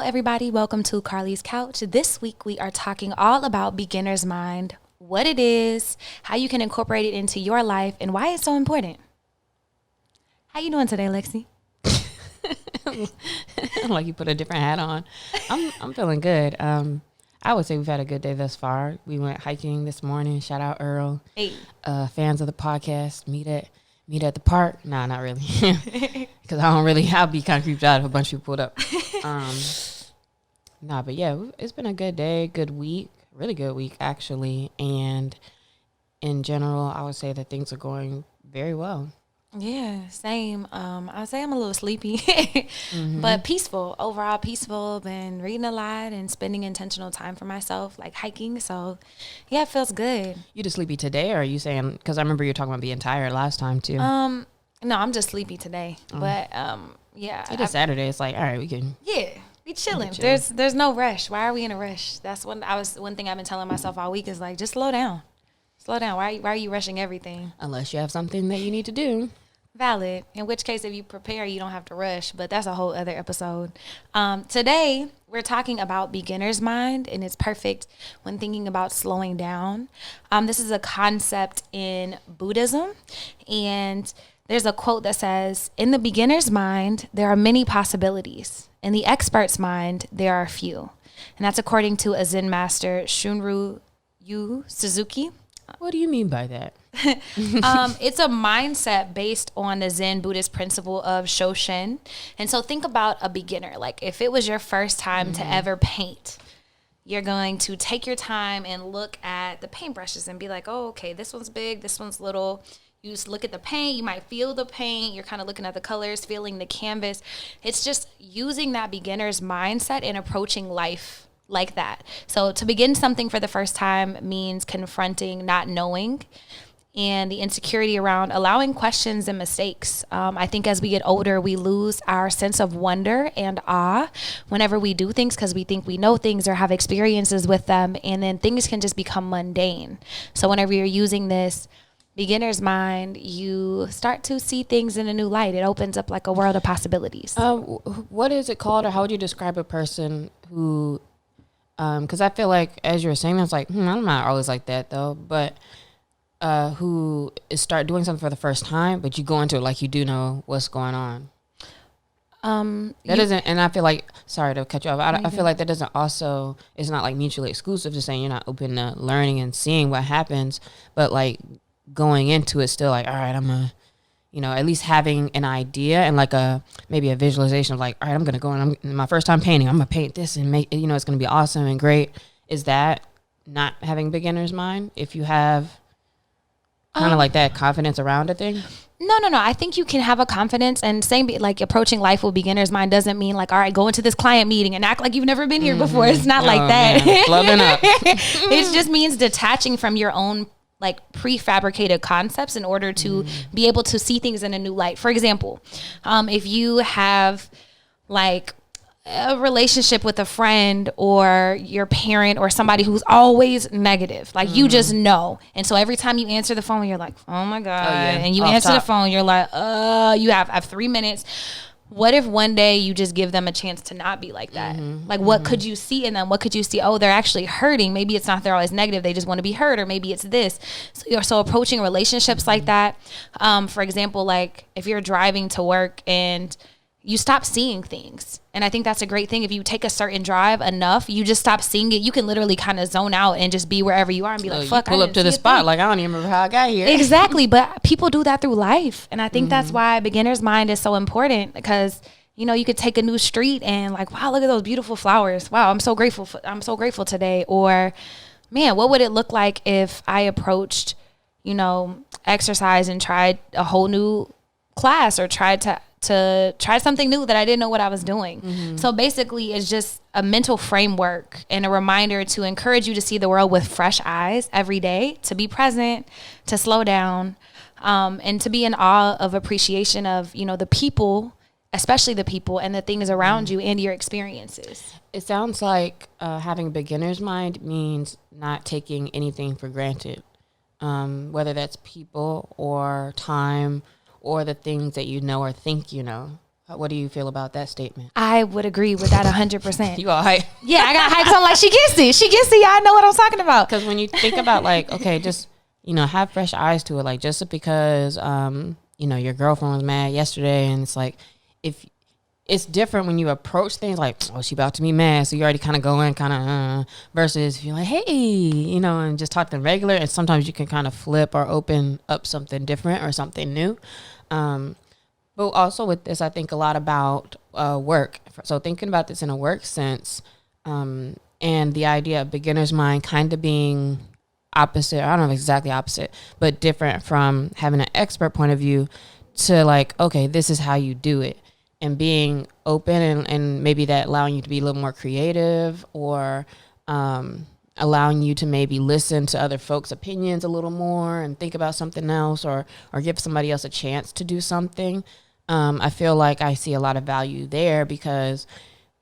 everybody. Welcome to Carlie's Couch. This week we are talking all about beginner's mind, what it is, how you can incorporate it into your life, and why it's so important. How you doing today, Lexi? Like you put a different hat on. I'm feeling good. I would say we've had a good day thus far. We went hiking this morning. Shout out Earl. Hey. Fans of the podcast, meet at the park. Nah, not really. Because I'll be kind of creeped out if a bunch of people pulled up. But yeah, it's been a good day, good week, really good week actually. And in general, I would say that things are going very well. Yeah, same. I would say I'm a little sleepy, but peaceful. Overall peaceful. Been reading a lot and spending intentional time for myself, like hiking. So, yeah, it feels good. You just sleepy today, or are you saying? Because I remember you were talking about being tired last time too. No, I'm just sleepy today. But yeah, it is Saturday. It's like, all right, we can. Yeah, we chilling. There's no rush. Why are we in a rush? That's one thing I've been telling myself all week is like, just slow down. Slow down. Why are you rushing everything? Unless you have something that you need to do. Valid. In which case, if you prepare, you don't have to rush. But that's a whole other episode. Today, we're talking about beginner's mind, and it's perfect when thinking about slowing down. This is a concept in Buddhism, and there's a quote that says, "In the beginner's mind, there are many possibilities. In the expert's mind, there are few." And that's according to a Zen master, Shunryu Suzuki. What do you mean by that? It's a mindset based on the Zen Buddhist principle of Shoshin. And so think about a beginner. Like if it was your first time to ever paint, you're going to take your time and look at the paintbrushes and be like, oh, okay, this one's big, this one's little. You just look at the paint, you might feel the paint, you're kind of looking at the colors, feeling the canvas. It's just using that beginner's mindset and approaching life like that. So to begin something for the first time means confronting not knowing and the insecurity around allowing questions and mistakes. I think as we get older, we lose our sense of wonder and awe whenever we do things because we think we know things or have experiences with them, and then things can just become mundane. So whenever you're using this beginner's mind, you start to see things in a new light. It opens up like a world of possibilities. What is it called, or how would you describe a person who... because I feel like as you were saying, it's like, I'm not always like that though, but who start doing something for the first time, but you go into it like you do know what's going on. And I feel like, sorry to cut you off, I feel like that doesn't also, it's not like mutually exclusive to saying you're not open to learning and seeing what happens, but like going into it still like, all right, at least having an idea and like maybe a visualization of like, all right, I'm going to go and my first time painting, I'm going to paint this and make, it's going to be awesome and great. Is that not having beginner's mind? If you have kind of like that confidence around a thing? No. I think you can have a confidence, and same like approaching life with beginner's mind doesn't mean like, all right, go into this client meeting and act like you've never been here before. It's not like that. Flubbing up. It just means detaching from your own like prefabricated concepts in order to be able to see things in a new light. For example, if you have like a relationship with a friend or your parent or somebody who's always negative, like you just know. And so every time you answer the phone, you're like, oh my God. Oh, yeah. And you answer the phone, you're like, you have 3 minutes. What if one day you just give them a chance to not be like that? Like what could you see in them? What could you see? Oh, they're actually hurting. Maybe it's not they're always negative. They just want to be heard, or maybe it's this. So approaching relationships like that. For example, like if you're driving to work and you stop seeing things. And I think that's a great thing. If you take a certain drive enough, you just stop seeing it. You can literally kind of zone out and just be wherever you are and be like, fuck, pull up to the spot. Like, I don't even remember how I got here. Exactly. But people do that through life. And I think that's why beginner's mind is so important, because, you could take a new street and like, wow, look at those beautiful flowers. Wow, I'm so grateful today. Or, man, what would it look like if I approached, exercise and tried a whole new class, or tried to try something new that I didn't know what I was doing. So basically it's just a mental framework and a reminder to encourage you to see the world with fresh eyes every day, to be present, to slow down, and to be in awe of appreciation of, the people, especially the people and the things around you and your experiences. It sounds like having a beginner's mind means not taking anything for granted, whether that's people or time or the things that you know or think you know. What do you feel about that statement? I would agree with that 100%. You all hype? Yeah, I got hyped. So I'm like, she gets it. She gets it. I know what I'm talking about. Because when you think about like, okay, just, you know, have fresh eyes to it. Like just because, you know, your girlfriend was mad yesterday, and it's like, if it's different when you approach things like, oh, she about to be mad, so you already kind of go in kind of versus if you're like, hey, you know, and just talk to them regular, and sometimes you can kind of flip or open up something different or something new. But also with this, I think a lot about work. So thinking about this in a work sense, and the idea of beginner's mind kind of being opposite, I don't know if exactly opposite, but different from having an expert point of view to like, okay, this is how you do it. And being open and maybe that allowing you to be a little more creative, or allowing you to maybe listen to other folks' opinions a little more and think about something else, or give somebody else a chance to do something. I feel like I see a lot of value there, because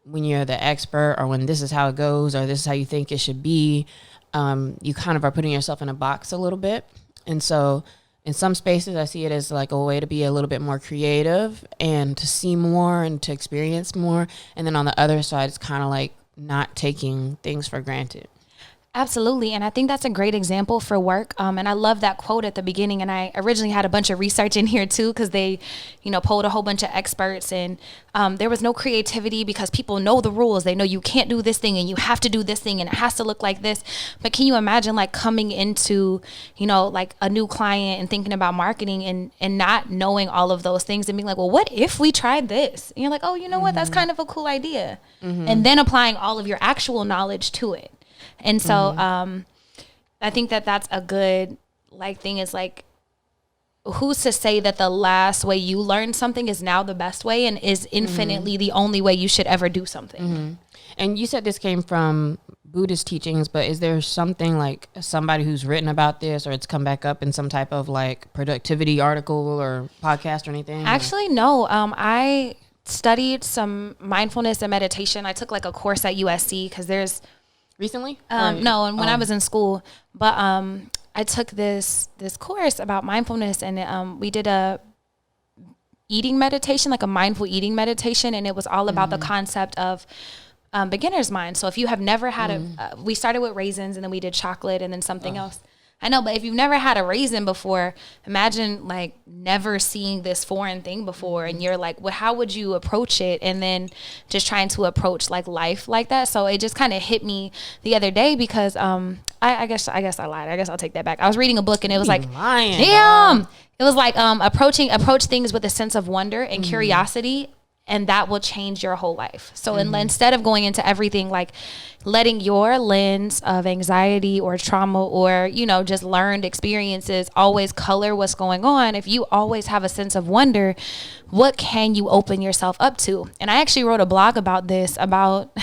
when you're the expert, or when this is how it goes, or this is how you think it should be, you kind of are putting yourself in a box a little bit. And so in some spaces, I see it as like a way to be a little bit more creative and to see more and to experience more. And then on the other side, it's kind of like not taking things for granted. Absolutely. And I think that's a great example for work. And I love that quote at the beginning. And I originally had a bunch of research in here too, because they, you know, polled a whole bunch of experts, and there was no creativity because people know the rules. They know you can't do this thing and you have to do this thing and it has to look like this. But can you imagine like coming into, you know, like a new client and thinking about marketing and not knowing all of those things and being like, well, what if we tried this? And you're like, oh, you know what? That's kind of a cool idea. And then applying all of your actual knowledge to it. And so I think that that's a good like thing, is like, who's to say that the last way you learn something is now the best way and is infinitely the only way you should ever do something. And you said this came from Buddhist teachings, but is there something like somebody who's written about this, or it's come back up in some type of like productivity article or podcast or anything? Actually, no. I studied some mindfulness and meditation. I took like a course at USC because there's recently? No, and when I was in school, but I took this course about mindfulness, and we did a eating meditation, like a mindful eating meditation, and it was all about the concept of beginner's mind. So if you have never had we started with raisins, and then we did chocolate, and then something else. I know, but if you've never had a raisin before, imagine like never seeing this foreign thing before, and you're like, well, how would you approach it? And then just trying to approach like life like that. So it just kind of hit me the other day, because I guess I lied. I guess I'll take that back. I was reading a book, and it was like, damn, it was like approach things with a sense of wonder and curiosity, and that will change your whole life. So instead of going into everything like letting your lens of anxiety or trauma or, you know, just learned experiences always color what's going on, if you always have a sense of wonder, what can you open yourself up to? And I actually wrote a blog about this about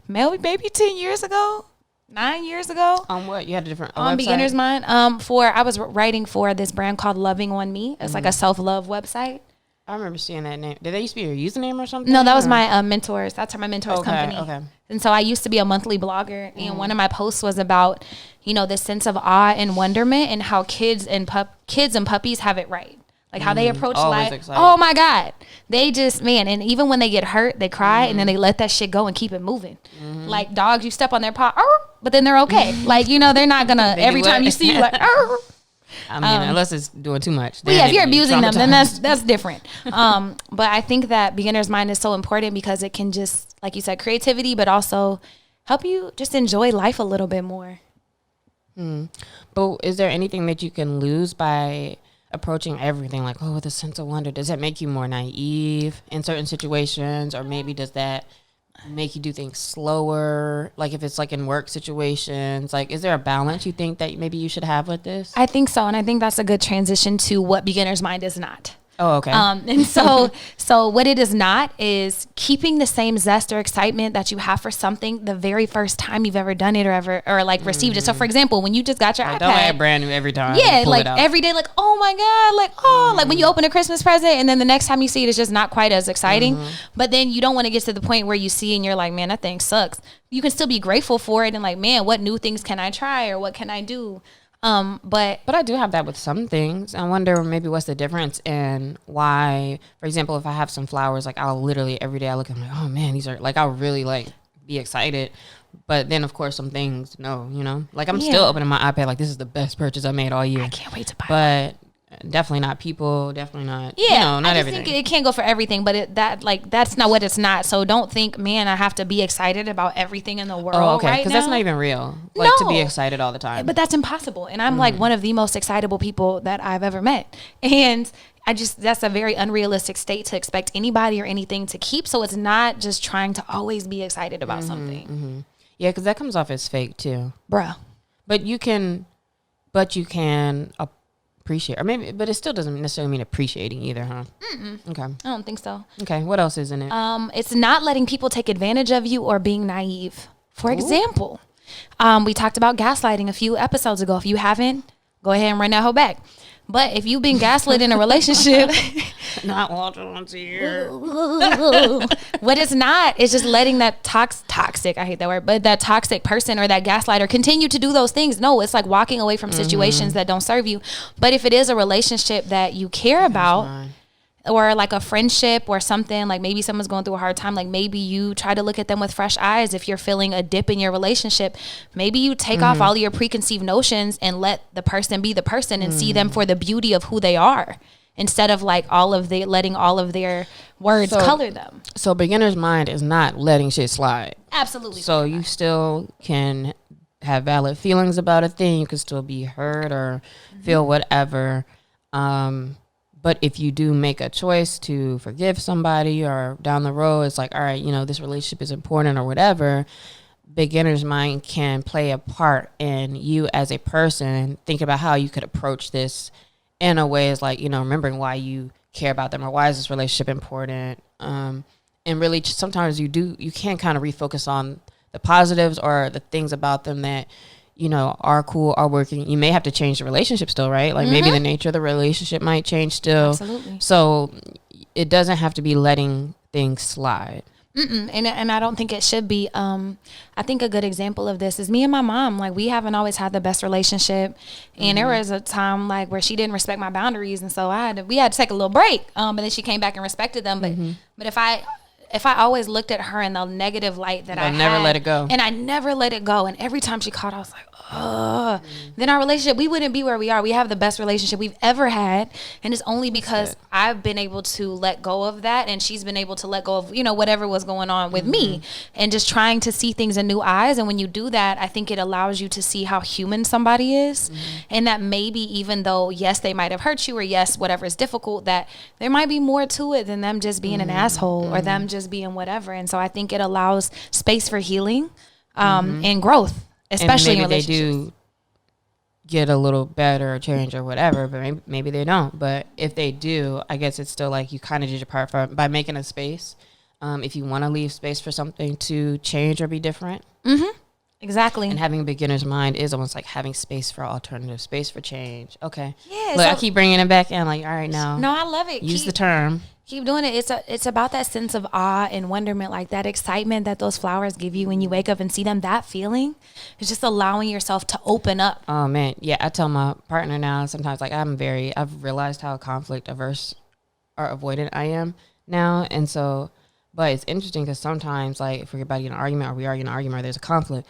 maybe 10 years ago. 9 years ago. On what? You had a different on website? Beginner's Mind. I was writing for this brand called Loving on Me. It's like a self-love website. I remember seeing that name. Did they used to be your username or something? No, that was my mentors. That's my mentor's company. Okay. And so I used to be a monthly blogger, and one of my posts was about, you know, this sense of awe and wonderment, and how kids and puppies have it right. Like how they approach life. Excited. Oh my God. They just, man. And even when they get hurt, they cry and then they let that shit go and keep it moving. Like dogs, you step on their paw, but then they're okay. Like, you know, they're not gonna, every time you see you like, I mean, unless it's doing too much. Well, yeah, if you're abusing them, then that's different. But I think that beginner's mind is so important, because it can just, like you said, creativity, but also help you just enjoy life a little bit more. But is there anything that you can lose by approaching everything like, with a sense of wonder? Does that make you more naive in certain situations, or maybe does that make you do things slower? Like if it's like in work situations, like is there a balance you think that maybe you should have with this? I think so, and I think that's a good transition to what beginner's mind is not. Oh, okay. And so what it is not is keeping the same zest or excitement that you have for something the very first time you've ever done it or like received it. So for example, when you just got your iPad. Don't add brand new every time. Yeah, like every day, like, oh my God, like, like when you open a Christmas present and then the next time you see it, it's just not quite as exciting. But then you don't want to get to the point where you see and you're like, man, that thing sucks. You can still be grateful for it and like, man, what new things can I try or what can I do? But I do have that with some things. I wonder maybe what's the difference in why, for example, if I have some flowers, like I'll literally every day I look at them like, oh man, these are like, I'll really like be excited. But then of course some things, no, you know, like I'm still opening my iPad like this is the best purchase I made all year. I can't wait to buy But definitely not people, definitely not, yeah, you know, not I just everything. think it can't go for everything, but that's not what it's not. So don't think, man, I have to be excited about everything in the world. Oh, okay, because that's not even real. Like to be excited all the time. But that's impossible. And I'm like one of the most excitable people that I've ever met. And that's a very unrealistic state to expect anybody or anything to keep. So it's not just trying to always be excited about something. Yeah, because that comes off as fake too. Bruh. But you can appreciate, or maybe, but it still doesn't necessarily mean appreciating either, huh? Okay. I don't think so. Okay, what else is in it? It's not letting people take advantage of you or being naive. For example, we talked about gaslighting a few episodes ago. If you haven't, go ahead and run that hoe back. But if you've been gaslit in a relationship, Not watching once a year. what it's not is just letting that toxic, I hate that word, but that toxic person or that gaslighter continue to do those things. No, it's like walking away from situations that don't serve you. But if it is a relationship that you care about, or like a friendship or something, like maybe someone's going through a hard time, like maybe you try to look at them with fresh eyes. If you're feeling a dip in your relationship, maybe you take off all of your preconceived notions and let the person be the person and see them for the beauty of who they are, instead of like letting all of their words color them. So beginner's mind is not letting shit slide. Absolutely. So you still can have valid feelings about a thing. You can still be hurt or feel whatever. But if you do make a choice to forgive somebody or down the road, it's like, all right, you know, this relationship is important or whatever, beginner's mind can play a part in you as a person, thinking about how you could approach this in a way is like, you know, remembering why you care about them or why is this relationship important. And really sometimes you can kind of refocus on the positives or the things about them that, you know, are cool, are working. You may have to change the relationship still, right? Like maybe the nature of the relationship might change still. Absolutely. So it doesn't have to be letting things slide. And I don't think it should be. I think a good example of this is me and my mom. Like, we haven't always had the best relationship, and there was a time like where she didn't respect my boundaries, and so we had to take a little break. But then she came back and respected them. But if I always looked at her in the negative light that I never let it go, and I never let it go, and every time she called, I was like, then our relationship, we wouldn't be where we are. We have the best relationship we've ever had, and it's only because I've been able to let go of that, and she's been able to let go of, you know, whatever was going on with me, and just trying to see things in new eyes. And when you do that, I think it allows you to see how human somebody is, and that maybe even though, yes, they might have hurt you, or yes, whatever is difficult, that there might be more to it than them just being an asshole or them just being whatever. And so I think it allows space for healing and growth. Especially and maybe in they do get a little better or change or whatever, but maybe they don't. But if they do, I guess it's still like you kind of did your part by making a space. If you want to leave space for something to change or be different. Exactly. And having a beginner's mind is almost like having space for alternative, space for change. Okay. Yeah. Look, I keep bringing it back in like, all right, now. No, I love it. Use the term. Keep doing it. It's about that sense of awe and wonderment, like that excitement that those flowers give you when you wake up and see them. That feeling is just allowing yourself to open up. Oh man, yeah. I tell my partner now sometimes, like I've realized how conflict averse or avoidant I am now, and so. But it's interesting because sometimes, like, if we're about to get an argument or we are in an argument or there's a conflict,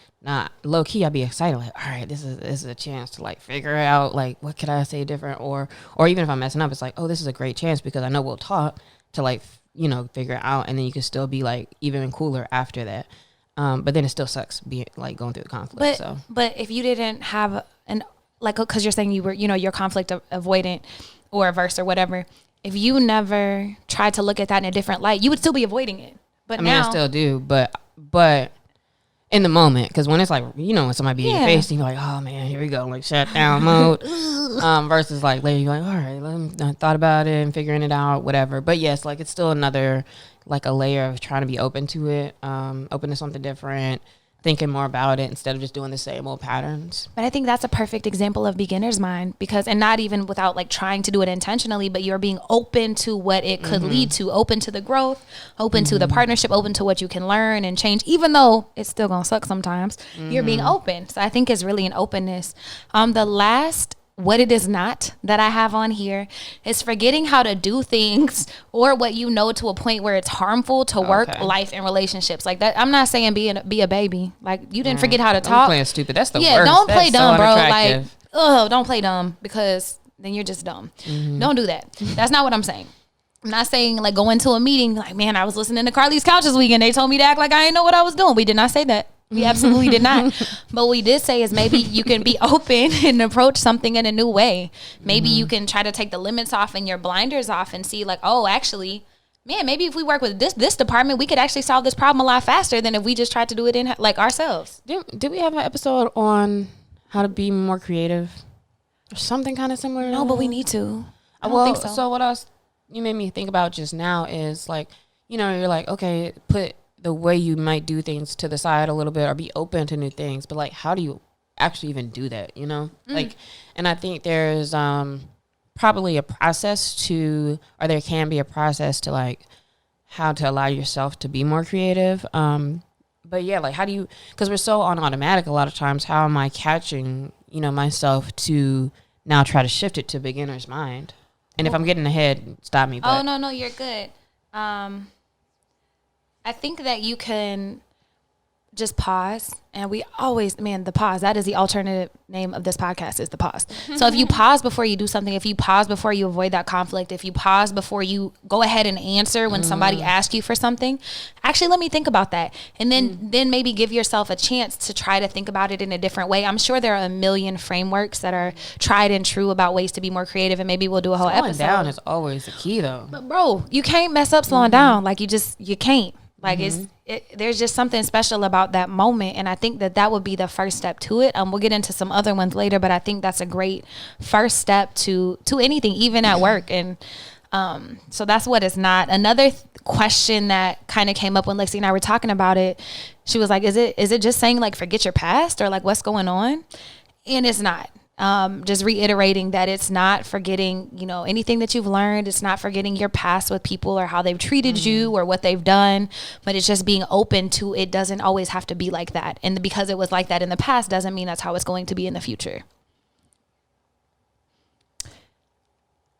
low key, I'll be excited, like, all right, this is a chance to, like, figure out, like, what could I say different? Or even if I'm messing up, it's like, oh, this is a great chance because I know we'll talk to, like, you know, figure it out. And then you can still be, like, even cooler after that. But then it still sucks being, like, going through the conflict. But if you didn't have because you're saying you were, you know, you're conflict avoidant or averse or whatever, if you never tried to look at that in a different light, you would still be avoiding it. But I mean, I still do, but in the moment, because when it's like, you know, when somebody be in your face, and you're like, oh man, here we go, like shut down mode. Versus like later, you're like, all right, I thought about it and figuring it out, whatever. But yes, like it's still another, like a layer of trying to be open to it, open to something different, thinking more about it instead of just doing the same old patterns. But I think that's a perfect example of beginner's mind, because, and not even without like trying to do it intentionally, but you're being open to what it could lead to, open to the growth, open to the partnership, open to what you can learn and change, even though it's still gonna suck sometimes. You're being open. So I think it's really an openness. The last what it is not that I have on here is forgetting how to do things, or what you know, to a point where it's harmful to work, life, and relationships. Like that, I'm not saying be a baby. Like, you didn't forget how to talk. I'm playing stupid. That's the worst. Don't play That's dumb, so bro. unattractive. Like, don't play dumb, because then you're just dumb. Don't do that. That's not what I'm saying. I'm not saying like go into a meeting like, man, I was listening to Carlie's Couch this weekend. They told me to act like I didn't know what I was doing. We did not say that. We absolutely did not. But what we did say is maybe you can be open and approach something in a new way. Maybe you can try to take the limits off and your blinders off and see like, oh, actually, man, maybe if we work with this department, we could actually solve this problem a lot faster than if we just tried to do it in like ourselves. Did we have an episode on how to be more creative or something kind of similar? No, but we need to. I don't think so. So what else you made me think about just now is like, you're like, okay, put the way you might do things to the side a little bit, or be open to new things, but like, how do you actually even do that, like, and I think there's probably a process to, or there can be a process to like how to allow yourself to be more creative, but yeah, like, how do you, because we're so on automatic a lot of times, how am I catching myself to now try to shift it to beginner's mind? And if I'm getting ahead, stop me. But. Oh, no, you're good. I think that you can just pause, and we always, the pause, that is the alternative name of this podcast, is the pause. So if you pause before you do something, if you pause before you avoid that conflict, if you pause before you go ahead and answer when somebody asks you for something, actually let me think about that. And then maybe give yourself a chance to try to think about it in a different way. I'm sure there are a million frameworks that are tried and true about ways to be more creative, and maybe we'll do a whole episode. Slowing down is always the key though. But bro, you can't mess up slowing down. Like, you can't. Like, there's just something special about that moment. And I think that would be the first step to it. We'll get into some other ones later, but I think that's a great first step to anything, even at work. And so that's what it's not. Another question that kind of came up when Lexi and I were talking about it, she was like, is it just saying like, forget your past, or like, what's going on? And it's not. Just reiterating that it's not forgetting, anything that you've learned. It's not forgetting your past with people or how they've treated you or what they've done, but it's just being open to, it doesn't always have to be like that. And because it was like that in the past doesn't mean that's how it's going to be in the future.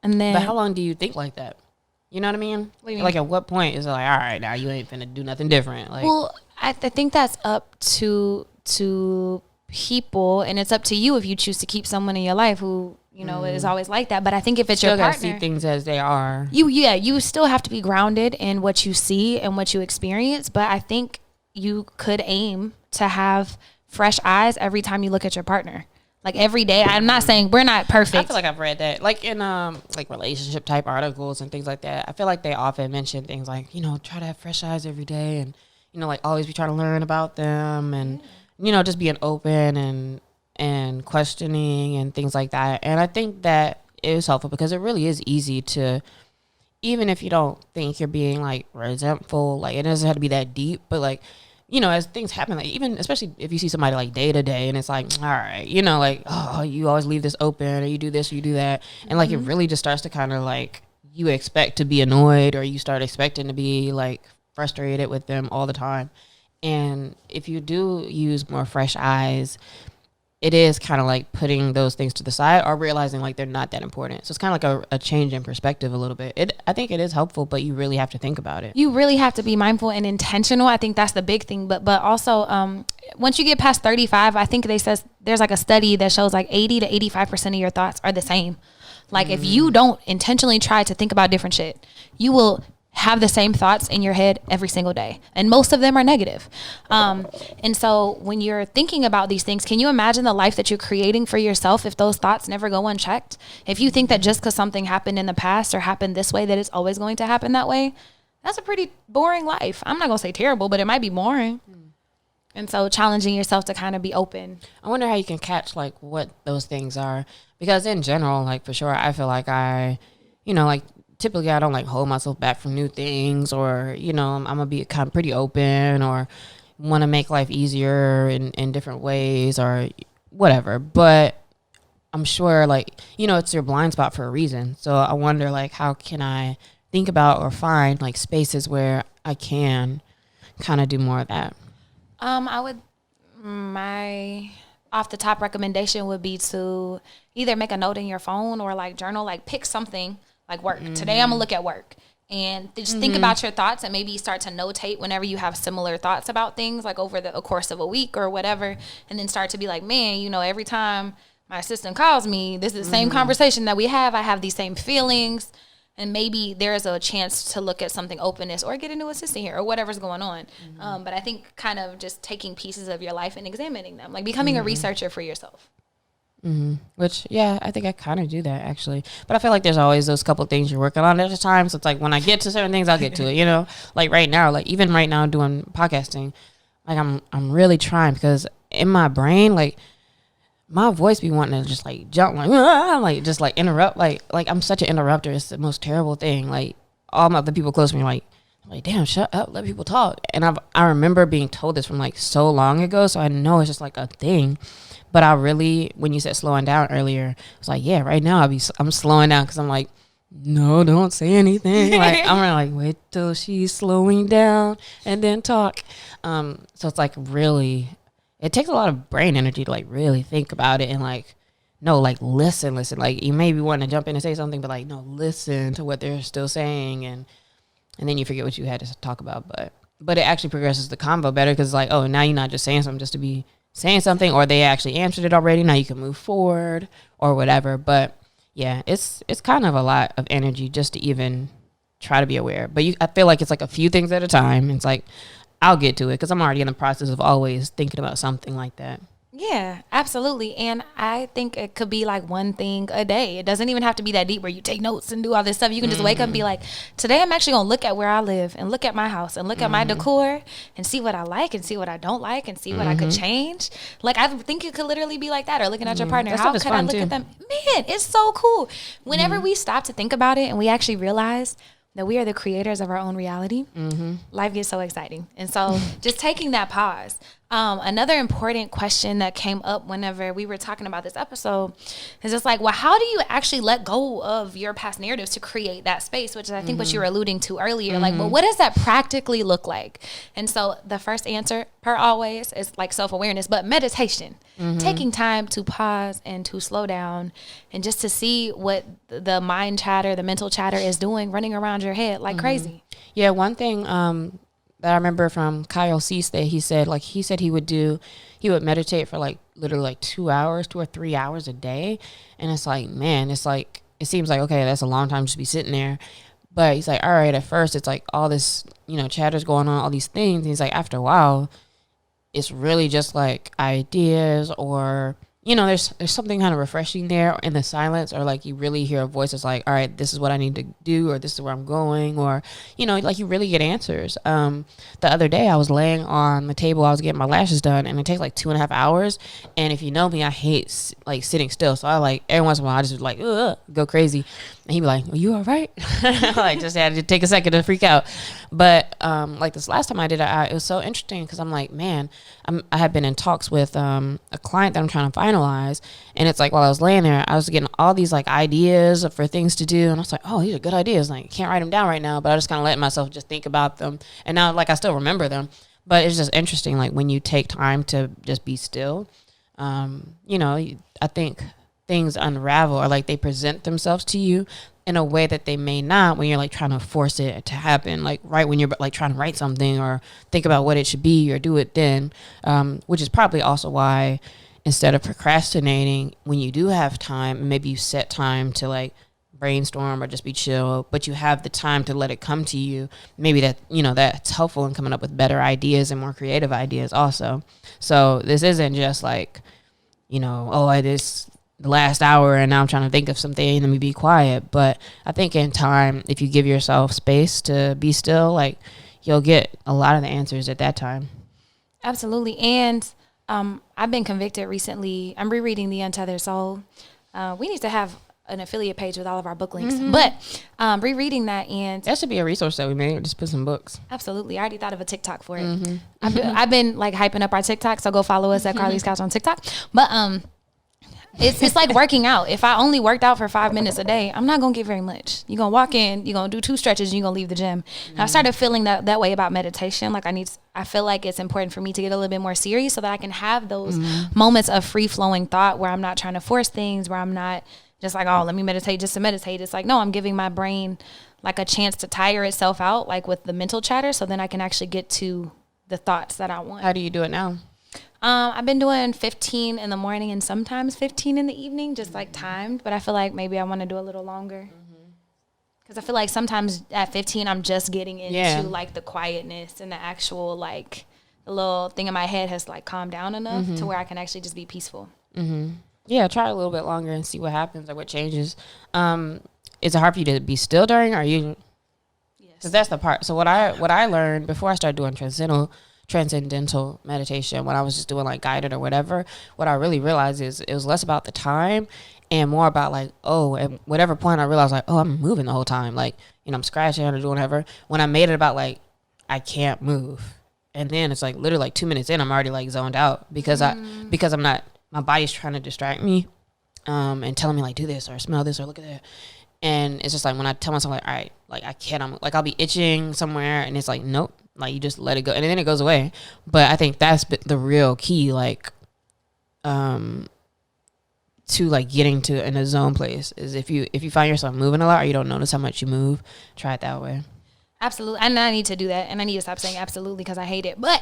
And then, but how long do you think like that? You know what I mean? What do you mean? Like, at what point is it like, all right, now you ain't finna do nothing different? Like, well, I think that's up to people, and it's up to you if you choose to keep someone in your life who is always like that. But I think if it's your partner, see things as they are. You still have to be grounded in what you see and what you experience. But I think you could aim to have fresh eyes every time you look at your partner. Like, every day. I'm not saying we're not perfect. I feel like I've read that, like, in like relationship type articles and things like that. I feel like they often mention things like, try to have fresh eyes every day, and like always be trying to learn about them, and just being open and questioning and things like that. And I think that is helpful, because it really is easy to, even if you don't think you're being like resentful, like, it doesn't have to be that deep, but like, as things happen, like, even especially if you see somebody like day to day, and it's like, all right, like, oh, you always leave this open, or you do this or you do that, and like, it really just starts to kind of like, you expect to be annoyed, or you start expecting to be like frustrated with them all the time. And if you do use more fresh eyes, it is kind of like putting those things to the side, or realizing like they're not that important. So it's kind of like a change in perspective a little bit. I think it is helpful, but you really have to think about it. You really have to be mindful and intentional. I think that's the big thing. But also, once you get past 35, I think there's like a study that shows like 80 to 85% of your thoughts are the same. Like, if you don't intentionally try to think about different shit, you will have the same thoughts in your head every single day, and most of them are negative. And so when you're thinking about these things, can you imagine the life that you're creating for yourself if those thoughts never go unchecked? If you think that just because something happened in the past or happened this way, that it's always going to happen that way, that's a pretty boring life. I'm not gonna say terrible, but it might be boring. And so challenging yourself to kind of be open. I wonder how you can catch like what those things are, because in general, like, for sure, I feel like like, typically I don't like hold myself back from new things, or I'm gonna be kind of pretty open, or want to make life easier in different ways or whatever. But I'm sure, like, you know, it's your blind spot for a reason. So I wonder, like, how can I think about or find, like, spaces where I can kind of do more of that? My off the top recommendation would be to either make a note in your phone or like journal, like pick something like work. Today I'm gonna look at work. And just think about your thoughts and maybe start to notate whenever you have similar thoughts about things, like over the course of a week or whatever. And then start to be like, man, you know, every time my assistant calls me, this is the same conversation that we have. I have these same feelings. And maybe there's a chance to look at something openness or get a new assistant here or whatever's going on. But I think kind of just taking pieces of your life and examining them, like becoming a researcher for yourself. Which, yeah, I think I kind of do that, actually. But I feel like there's always those couple things you're working on at a time. So it's like when I get to certain things, I'll get to it, you know? Like right now, like even right now doing podcasting, like I'm really trying because in my brain, like my voice be wanting to just like jump, like just like interrupt. Like I'm such an interrupter. It's the most terrible thing. Like all my other people close to me like, damn, shut up, let people talk. And I remember being told this from like so long ago. So I know it's just like a thing. But I really, when you said slowing down earlier, I was like, yeah, right now I'm slowing down because I'm like, no, don't say anything. Like I'm really like, wait till she's slowing down and then talk. So it's like really, it takes a lot of brain energy to like really think about it and like, no, like listen. Like you maybe want to jump in and say something, but like, no, listen to what they're still saying. And then you forget what you had to talk about. But it actually progresses the convo better because it's like, oh, now you're not just saying something just to be saying something, or they actually answered it already. Now you can move forward or whatever. But yeah, it's kind of a lot of energy just to even try to be aware. But I feel like it's like a few things at a time. It's like I'll get to it because I'm already in the process of always thinking about something like that. Yeah, absolutely. And I think it could be like one thing a day. It doesn't even have to be that deep where you take notes and do all this stuff. You can just wake up and be like, today I'm actually going to look at where I live and look at my house and look at my decor and see what I like and see what I don't like and see what I could change. Like, I think it could literally be like that, or looking at your partner. How could I look at them? Man, it's so cool. Whenever we stop to think about it and we actually realize that we are the creators of our own reality, life gets so exciting. And so just taking that pause. Another important question that came up whenever we were talking about this episode is just like, well, how do you actually let go of your past narratives to create that space, which is I think what you were alluding to earlier. Like, well, what does that practically look like? And so the first answer, per always, is like self-awareness, but meditation, taking time to pause and to slow down and just to see what the mind chatter, the mental chatter is doing, running around your head like crazy. Yeah, one thing that I remember from Kyle Cease that he said he would meditate for like literally like 2 or 3 hours a day. And it's like, man, it's like, it seems like, okay, that's a long time to be sitting there. But he's like, all right, at first it's like all this, you know, chatter's going on, all these things. And he's like, after a while, it's really just like ideas or, you know, there's something kind of refreshing there in the silence, or like you really hear a voice that's like, all right, this is what I need to do, or this is where I'm going, or, you know, like you really get answers. The other day I was laying on the table, I was getting my lashes done, and it takes like 2.5 hours. And if you know me, I hate like sitting still. So I like, every once in a while I just like, go crazy. And he'd be like, "Are you all right?" Like just had to take a second to freak out. But like this last time I did it was so interesting because I'm like, man, I had been in talks with a client that I'm trying to finalize, and it's like while I was laying there, I was getting all these like ideas for things to do, and I was like, oh, these are good ideas. Like, I can't write them down right now, but I just kind of let myself just think about them, and now like I still remember them. But it's just interesting, like when you take time to just be still, you know, I think things unravel, or like they present themselves to you in a way that they may not when you're like trying to force it to happen, like right when you're like trying to write something or think about what it should be or do it then, which is probably also why instead of procrastinating, when you do have time, maybe you set time to like brainstorm or just be chill, but you have the time to let it come to you, maybe that, you know, that's helpful in coming up with better ideas and more creative ideas also. So this isn't just like, you know, oh, I just the last hour and now I'm trying to think of something, let me be quiet. But I think in time, if you give yourself space to be still, like you'll get a lot of the answers at that time. Absolutely. And I've been convicted recently. I'm rereading The Untethered Soul. We need to have an affiliate page with all of our book links. But rereading that, and that should be a resource that we made. Just put some books. Absolutely. I already thought of a TikTok for it. I've been like hyping up our TikTok, so go follow us at Carlie's Couch on TikTok. But it's like working out. If I only worked out for 5 minutes a day, I'm not gonna get very much. You're gonna walk in, you're gonna do 2 stretches, and you're gonna leave the gym. And I started feeling that way about meditation. Like I feel like it's important for me to get a little bit more serious so that I can have those moments of free flowing thought where I'm not trying to force things, where I'm not just like, oh, let me meditate just to meditate. It's like, no, I'm giving my brain like a chance to tire itself out, like with the mental chatter, so then I can actually get to the thoughts that I want. How do you do it now? I've been doing 15 in the morning and sometimes 15 in the evening, just like timed. But I feel like maybe I want to do a little longer. Because I feel like sometimes at 15, I'm just getting into like the quietness and the actual like the little thing in my head has like calmed down enough to where I can actually just be peaceful. Yeah, try a little bit longer and see what happens or what changes. Is it hard for you to be still during, or are you? Yes. Because that's the part. So what I learned before I started doing transcendental meditation, when I was just doing like guided or whatever, what I really realized is it was less about the time and more about like, at whatever point I realized like, I'm moving the whole time. Like, I'm scratching or doing whatever. When I made it about like, I can't move. And then it's like literally like 2 minutes in, I'm already like zoned out because I'm not, my body's trying to distract me and telling me like, do this or smell this or look at that. And it's just like when I tell myself like, all right, like I can't, like I'll be itching somewhere and it's like, nope. Like you just let it go and then it goes away. But I think that's the real key, like to like getting to in a zone place is if you find yourself moving a lot or you don't notice how much you move, try it that way. Absolutely. And I need to do that. And I need to stop saying absolutely because I hate it. But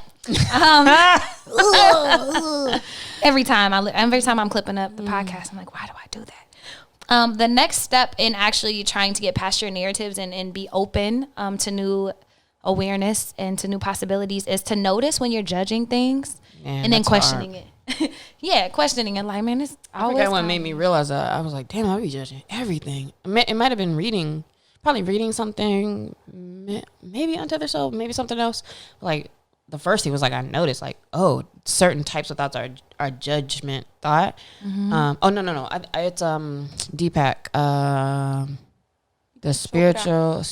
every time I'm clipping up the podcast, I'm like, why do I do that? The next step in actually trying to get past your narratives and be open to new awareness and to new possibilities is to notice when you're judging things and then questioning it. Questioning it. Like, man, it's always. I forgot what made me realize that. I was like, damn, I be judging everything. It might have been probably reading something, maybe Untitled Chapter, maybe something else. Like, the first thing was like, I noticed like, certain types of thoughts are judgment thought. No. It's Deepak, the spiritual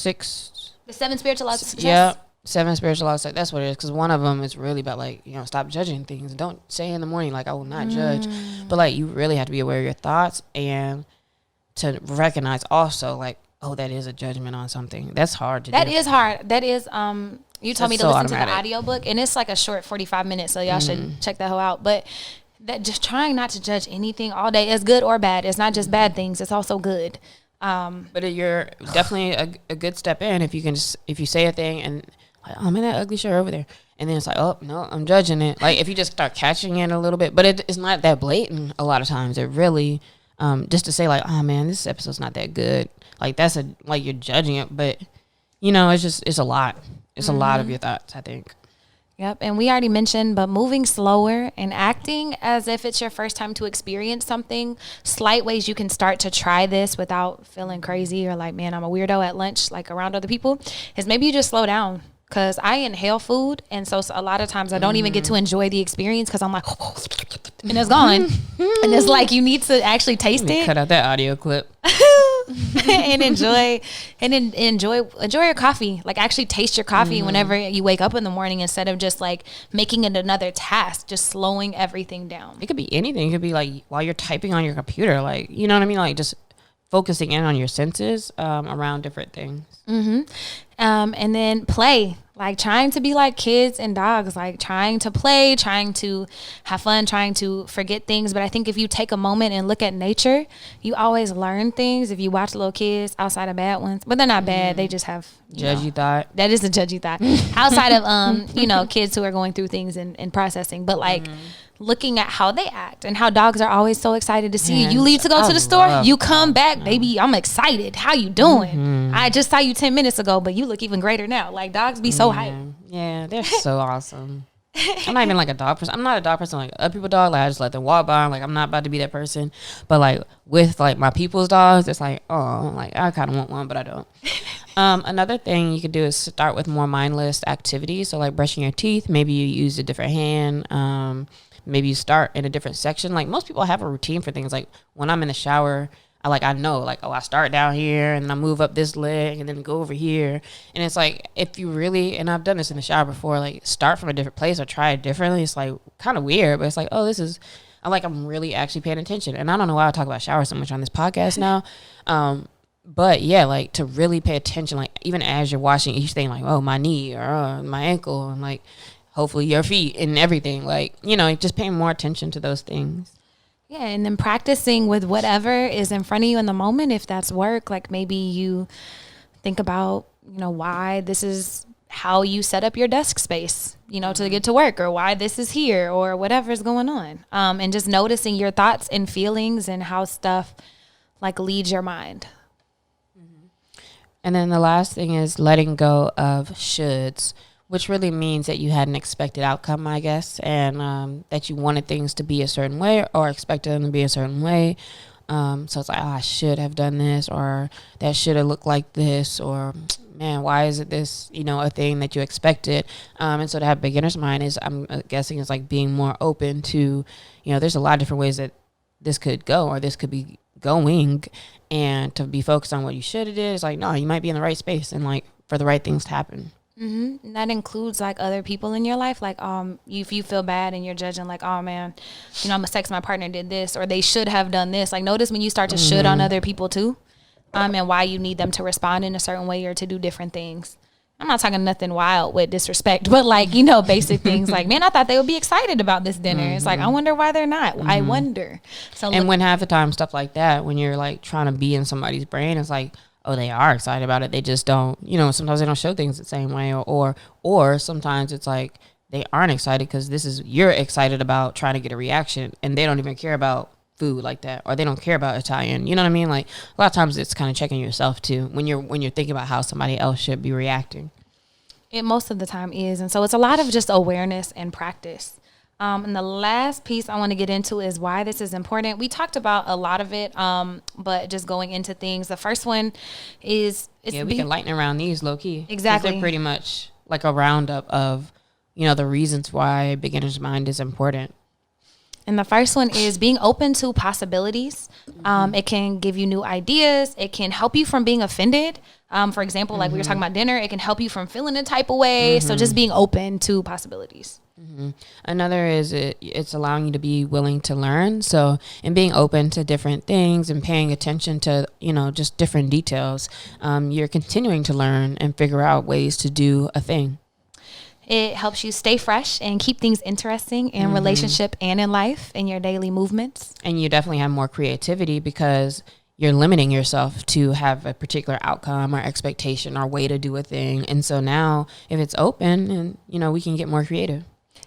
the 7 spiritual laws. Yeah, 7 spiritual laws. That's what it is. Because one of them is really about like, stop judging things. Don't say in the morning like I will not judge. But like you really have to be aware of your thoughts and to recognize also like, that is a judgment on something. That's hard to do. That is hard. That is you told me to listen to the audiobook and it's like a short 45 minutes, so y'all should check that whole out. But that just trying not to judge anything all day is good or bad. It's not just bad things, it's also good. But you're definitely a good step in if you say a thing and like, oh man, that ugly shirt over there, and then it's like, oh no, I'm judging it. Like if you just start catching it a little bit, but it's not that blatant a lot of times. It really just to say like, oh man, this episode's not that good. Like that's like you're judging it, but it's a lot. It's a lot of your thoughts, I think. Yep, and we already mentioned, but moving slower and acting as if it's your first time to experience something. Slight ways you can start to try this without feeling crazy or like, man, I'm a weirdo at lunch, like around other people, is maybe you just slow down. Because I inhale food, and so a lot of times I don't even get to enjoy the experience because I'm like, and it's gone. And it's like you need to actually taste it. Cut out that audio clip. and enjoy your coffee. Like actually taste your coffee whenever you wake up in the morning instead of just like making it another task, just slowing everything down. It could be anything. It could be like while you're typing on your computer, like, you know what I mean? Like just focusing in on your senses around different things. And then play, like trying to be like kids and dogs, like trying to play, trying to have fun, trying to forget things. But I think if you take a moment and look at nature, you always learn things. If you watch little kids outside of bad ones, but they're not bad. They just have judgy thought. That is a judgy thought outside of, kids who are going through things and processing, but like looking at how they act and how dogs are always so excited to see you. You leave to go to the store, you come back, baby, I'm excited. How you doing? I just saw you 10 minutes ago, but you look even greater now. Like dogs be so hyped. Yeah, they're so awesome. I'm not even like a dog person. I'm not a dog person like other people dog. Like I just let them walk by. Like I'm not about to be that person. But like with like my people's dogs, it's like, like I kind of want one, but I don't. Another thing you could do is start with more mindless activities. So like brushing your teeth. Maybe you use a different hand. Maybe you start in a different section. Like most people have a routine for things. Like when I'm in the shower, I know, like, oh, I start down here and I move up this leg and then go over here. And it's like, if you really, and I've done this in the shower before, like, start from a different place or try it differently. It's like kind of weird, but it's like, oh, this is, I'm really actually paying attention. And I don't know why I talk about shower so much on this podcast now. But yeah, like, to really pay attention, like, even as you're washing each thing, like, oh, my knee or my ankle, and like, hopefully your feet and everything, like, just paying more attention to those things. Yeah, and then practicing with whatever is in front of you in the moment. If that's work, like maybe you think about, why this is how you set up your desk space, to get to work, or why this is here, or whatever's going on. And just noticing your thoughts and feelings and how stuff like leads your mind. And then the last thing is letting go of shoulds, which really means that you had an expected outcome, I guess, and that you wanted things to be a certain way or expected them to be a certain way. So it's like, oh, I should have done this, or that should have looked like this, or man, why is it this, a thing that you expected? And so to have beginner's mind is, I'm guessing, is like being more open to, there's a lot of different ways that this could go or this could be going, and to be focused on what you should have did. It's like, no, you might be in the right space and like for the right things to happen. Mm-hmm. And that includes like other people in your life. Like, if you feel bad and you're judging, like, oh man, I'm a sex, my partner did this, or they should have done this. Like, notice when you start to should on other people too, and why you need them to respond in a certain way or to do different things. I'm not talking nothing wild with disrespect, but like, basic things like, man, I thought they would be excited about this dinner. It's like, I wonder why they're not. I wonder. So, and when half the time stuff like that, when you're like trying to be in somebody's brain, it's like, oh, they are excited about it. They just don't, sometimes they don't show things the same way, or sometimes it's like they aren't excited because you're excited about trying to get a reaction, and they don't even care about food like that, or they don't care about Italian. You know what I mean? Like, a lot of times it's kind of checking yourself too when you're thinking about how somebody else should be reacting. It most of the time is, and so it's a lot of just awareness and practice. And the last piece I want to get into is why this is important. We talked about a lot of it, but just going into things. The first one is... we can lighten around these low key. Exactly. They're pretty much like a roundup of, the reasons why beginner's mind is important. And the first one is being open to possibilities. It can give you new ideas. It can help you from being offended. For example, like we were talking about dinner, it can help you from feeling a type of way. So just being open to possibilities. Another is it's allowing you to be willing to learn. So, and being open to different things and paying attention to, just different details. You're continuing to learn and figure out ways to do a thing. It helps you stay fresh and keep things interesting in relationship and in life, in your daily movements. And you definitely have more creativity because you're limiting yourself to have a particular outcome or expectation or way to do a thing. And so now if it's open, and we can get more creative.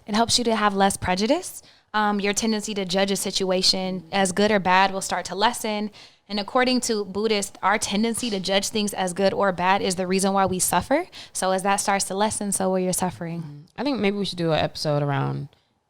It helps you to have less prejudice. Your tendency to judge a situation as good or bad will start to lessen. And according to Buddhists, our tendency to judge things as good or bad is the reason why we suffer. So as that starts to lessen, so will your suffering. I think maybe we should do an episode around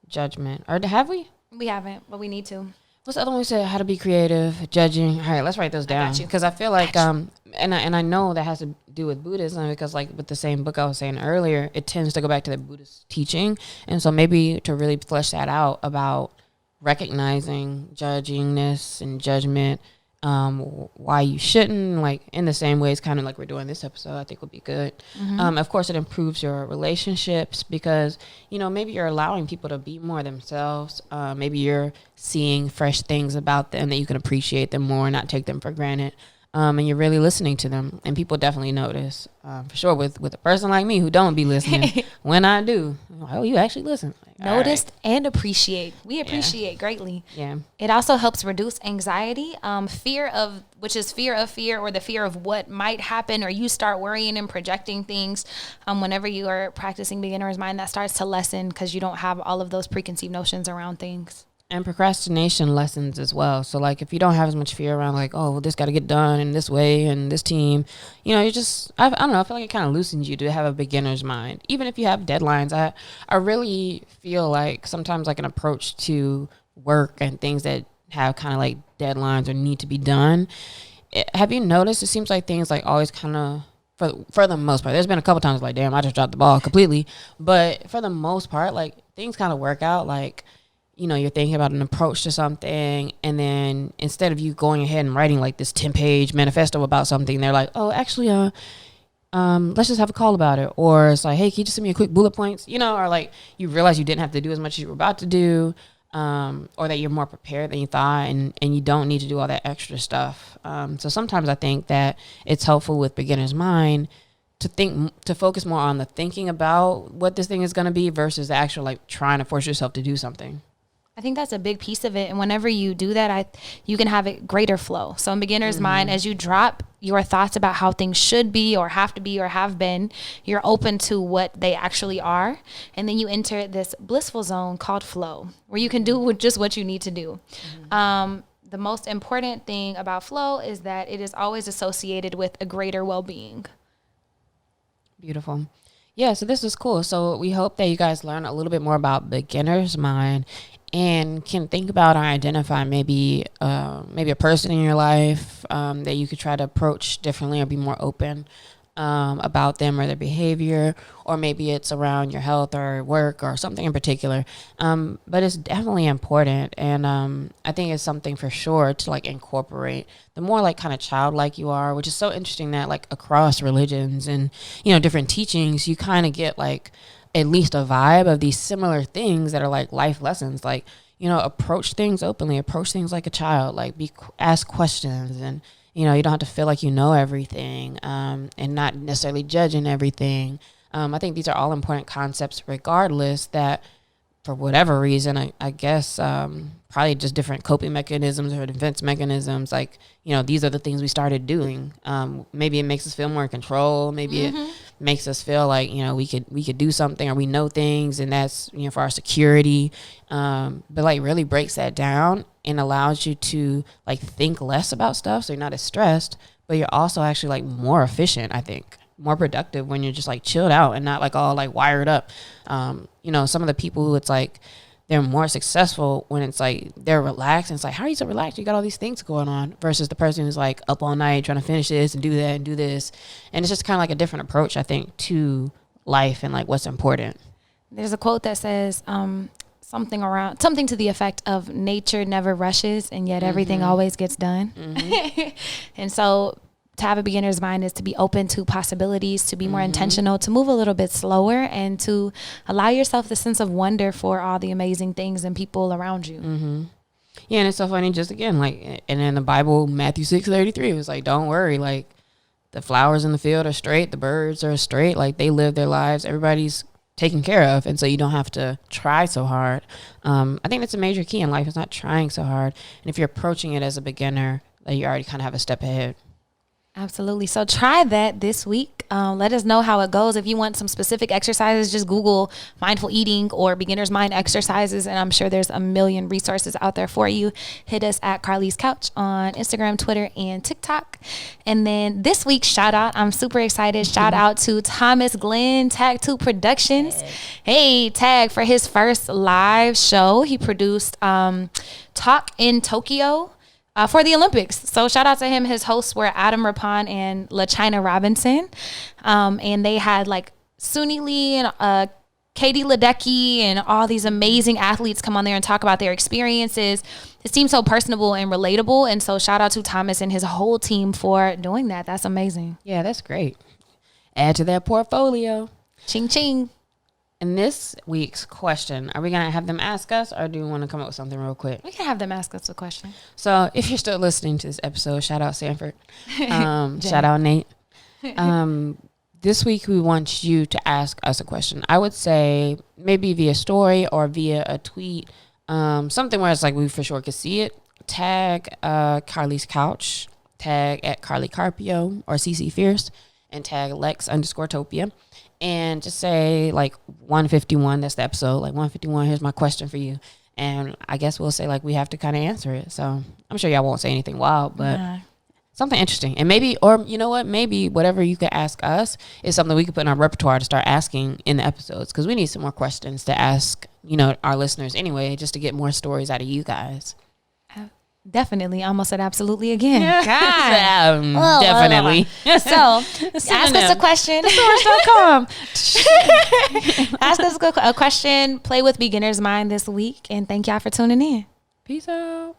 judgment. Or have we? We haven't, but we need to. What's the other one we said? How to be creative, judging. All right, let's write those down. Because I feel like, and I know that has to do with Buddhism because like with the same book I was saying earlier, it tends to go back to the Buddhist teaching. And so maybe to really flesh that out about recognizing judgingness and judgment, why you shouldn't, like in the same ways kind of like we're doing this episode, I think would be good. Of course it improves your relationships because maybe you're allowing people to be more themselves. Maybe you're seeing fresh things about them that you can appreciate them more, not take them for granted. And you're really listening to them, and people definitely notice, for sure. With a person like me who don't be listening, when I do, I'm like, oh, you actually listen. Like, noticed and appreciate. We appreciate greatly. Yeah. It also helps reduce anxiety, fear of fear, or the fear of what might happen, or you start worrying and projecting things. Whenever you are practicing beginner's mind, that starts to lessen because you don't have all of those preconceived notions around things. And procrastination lessens as well. So like if you don't have as much fear around like, oh, well, this got to get done in this way and this team, you just, I don't know, I feel like it kind of loosens you to have a beginner's mind. Even if you have deadlines, I really feel like sometimes like an approach to work and things that have kind of like deadlines or need to be done. Have you noticed it seems like things like always kind of, for the most part, there's been a couple times like, damn, I just dropped the ball completely. But for the most part, like things kind of work out like, you're thinking about an approach to something, and then instead of you going ahead and writing like this 10-page manifesto about something, they're like, oh, actually, let's just have a call about it. Or it's like, hey, can you just send me a quick bullet points, or like you realize you didn't have to do as much as you were about to do, or that you're more prepared than you thought, and you don't need to do all that extra stuff. So sometimes I think that it's helpful with beginner's mind to focus more on the thinking about what this thing is going to be versus the actual like trying to force yourself to do something. I think that's a big piece of it. And whenever you do that, you can have a greater flow. So in beginner's mind, as you drop your thoughts about how things should be or have to be or have been, you're open to what they actually are. And then you enter this blissful zone called flow, where you can do just what you need to do. The most important thing about flow is that it is always associated with a greater well-being. Beautiful. Yeah, so this is cool. So we hope that you guys learn a little bit more about beginner's mind and can think about or identify maybe a person in your life that you could try to approach differently or be more open about them or their behavior, or maybe it's around your health or work or something in particular. But it's definitely important, and I think it's something for sure to like incorporate. The more like kind of childlike you are, which is so interesting that like across religions and different teachings, you kind of get like at least a vibe of these similar things that are like life lessons, like approach things openly, approach things like a child, like ask questions, and you don't have to feel like you know everything, and not necessarily judging everything. I think these are all important concepts, regardless that for whatever reason, I guess probably just different coping mechanisms or defense mechanisms. Like, these are the things we started doing. Maybe it makes us feel more in control. Maybe it makes us feel like, we could do something, or we know things, and that's, for our security. But like really breaks that down and allows you to like think less about stuff. So you're not as stressed, but you're also actually like more efficient, I think. More productive when you're just like chilled out and not like all like wired up. Some of the people who it's like they're more successful when it's like they're relaxed, and it's like, how are you so relaxed? You got all these things going on, versus the person who's like up all night trying to finish this and do that and do this. And it's just kind of like a different approach, I think, to life and like what's important. There's a quote that says something to the effect of nature never rushes, and yet everything always gets done. And so to have a beginner's mind is to be open to possibilities, to be more intentional, to move a little bit slower, and to allow yourself the sense of wonder for all the amazing things and people around you. Yeah, and it's so funny, just again, like, and in the Bible, Matthew 6:33, it was like, don't worry, like, the flowers in the field are straight, the birds are straight, like, they live their lives, everybody's taken care of, and so you don't have to try so hard. I think that's a major key in life, is not trying so hard, and if you're approaching it as a beginner, like, you already kind of have a step ahead. Absolutely. So try that this week. Let us know how it goes. If you want some specific exercises, just Google mindful eating or beginner's mind exercises, and I'm sure there's a million resources out there for you. Hit us at Carlie's Couch on Instagram, Twitter, and TikTok. And then this week's shout out, I'm super excited. Shout out to Thomas Glenn, Tag 2 Productions. Hey, Tag, for his first live show, he produced Talk in Tokyo for the Olympics. So shout out to him. His hosts were Adam Rapon and LaChina Robinson. And they had like Suni Lee and Katie Ledecky and all these amazing athletes come on there and talk about their experiences. It seems so personable and relatable. And so shout out to Thomas and his whole team for doing that. That's amazing. Yeah, that's great. Add to their portfolio. Ching ching. And this week's question, are we going to have them ask us, or do we want to come up with something real quick? We can have them ask us a question. So if you're still listening to this episode, shout out Sanford. Shout out Nate. This week we want you to ask us a question. I would say maybe via story or via a tweet, something where it's like we for sure could see it. Tag Carlie's Couch, tag at Carlie Carpio or CC Fierce, and tag Lex_Topia. And just say like 151, that's the episode, like 151, here's my question for you. And I guess we'll say like we have to kind of answer it. So I'm sure y'all won't say anything wild, but something interesting. And maybe, or you know what, maybe whatever you could ask us is something we could put in our repertoire to start asking in the episodes, because we need some more questions to ask, our listeners anyway, just to get more stories out of you guys. Definitely. I almost said absolutely again. Yeah. God. Definitely. So, ask us a question. Ask us a question. Play with beginner's mind this week. And thank y'all for tuning in. Peace out.